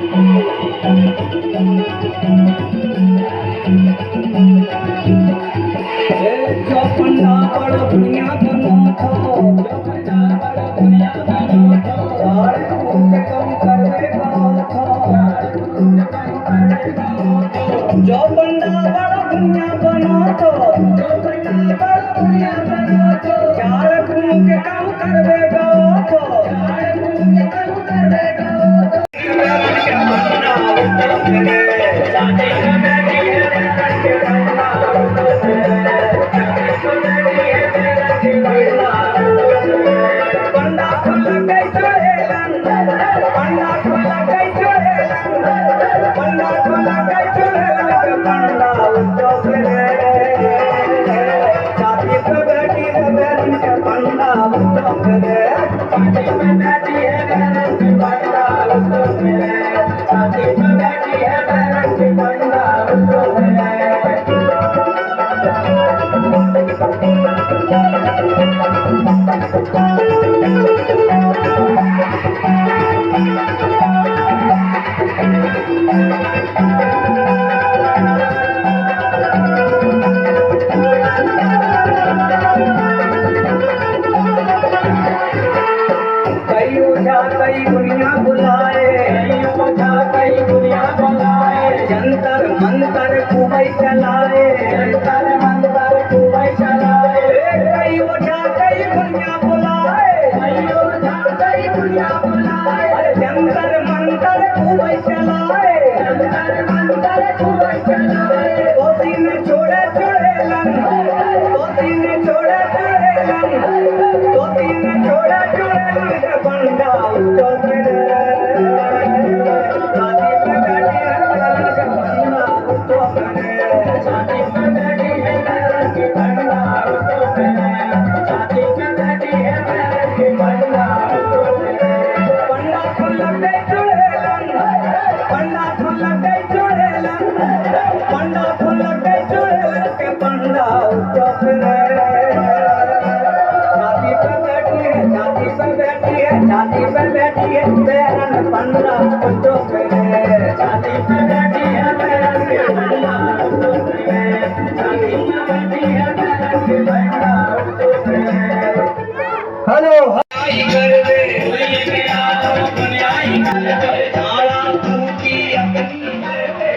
जो पंडा बड़ा दुनिया बनो थो, जो पंडा बड़ा दुनिया बनो थो, यार कूद कम करवे गाओ थो, यार कूद कम करवे गाओ थो। जो पंडा बड़ा दुनिया बनो थो, जो पंडा बड़ा दुनिया बनो थो, यार कूद कम करवे गाओ थो, यार कूद कम करवे गाओ थो। जाने का बैठी है के पंडा पंडा फुल गई चढ़ेलन, पंडा फुल गई चढ़ेलन, पंडा फुल गई चढ़ेलन, पंडा उच्चो करे छाती पे बैठी है बैरन के पंडा उच्चो करे, छाती पे बैठी है बैरन के पंडा उच्चो करे, छाती पे बैठी है बैरन के पंडा उच्चो करे। कई ओझा कई दुनिया बुलाए, कई ओझा कई दुनिया बुलाए, जंतर मंतर खूबई चलाए, जंतर मंतर खूबई चलाए। कई ओझा कई दुनिया बुलाए, कई ओझा कई दुनिया बुलाए, जंतर मंतर खूबई चलाए, जंतर मंतर खूबई चलाए। तोसी ने छोड़े चुड़ेलन, तोसी ने छोड़े चुड़ेलन, तोसी ने छोड़े चुड़ेलन, पंडा उच्चो करे छाती पे बैठी है बैरन के पंडा उच्चो करे, छाती पे बैठी है बैरन के पंडा उच्चो करे, छाती पे बैठी है बैरन के पंडा उच्चो करे। पंडा फुल गई चुड़ेलन, पंडा फुल गई चुड़ेलन, पंडा फुल गई चुड़ेलन के पंडा उच्चो करे, छाती पे बैठी है, छाती पे बैठी है, छाती पे बैठी है बैरन पंडा उच्चो करे, छाती पे बैठी है बैरन के पंडा उच्चो करे, छाती पे बैठी है बैरन के पंडा उच्चो करे। हेलो आई करवे वही के आओ दुनियाई करवे झाड़ा फूकी अपनी करवे।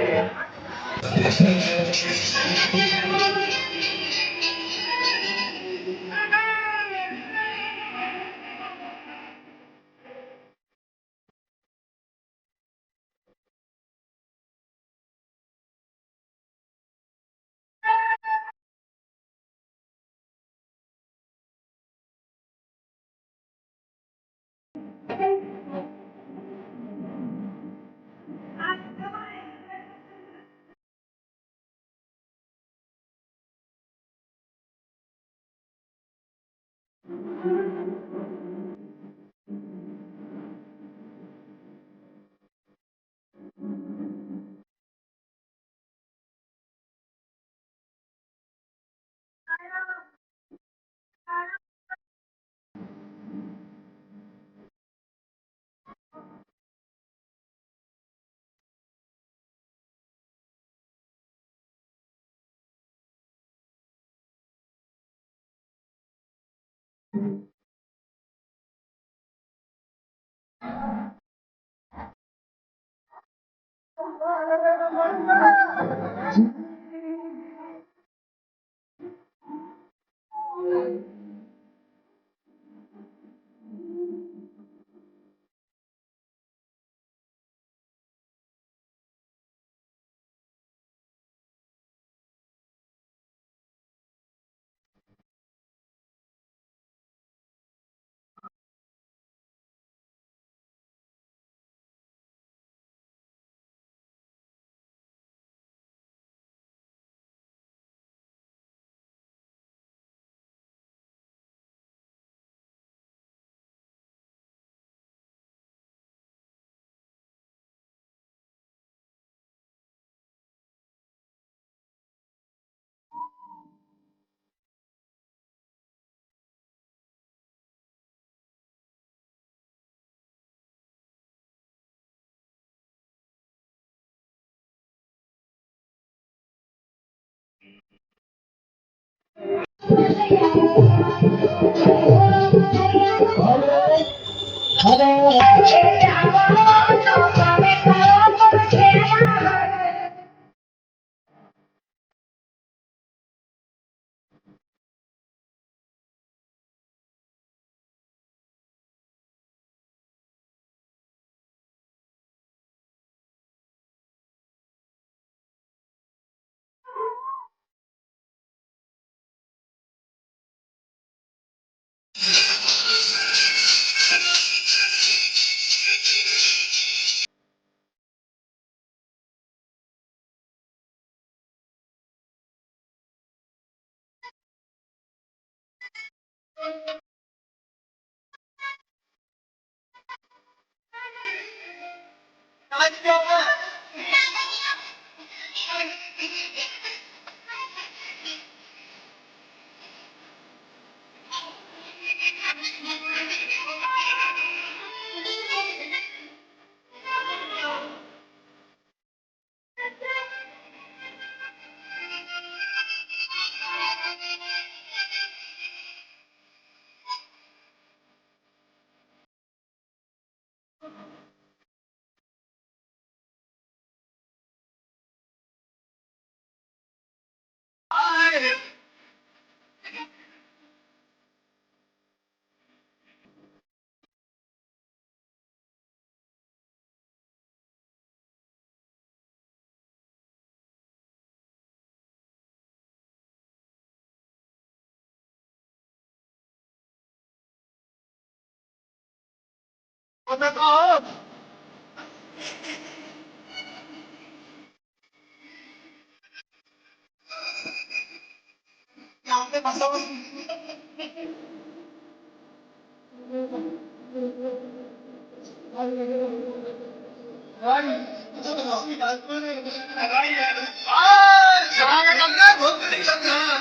सांगा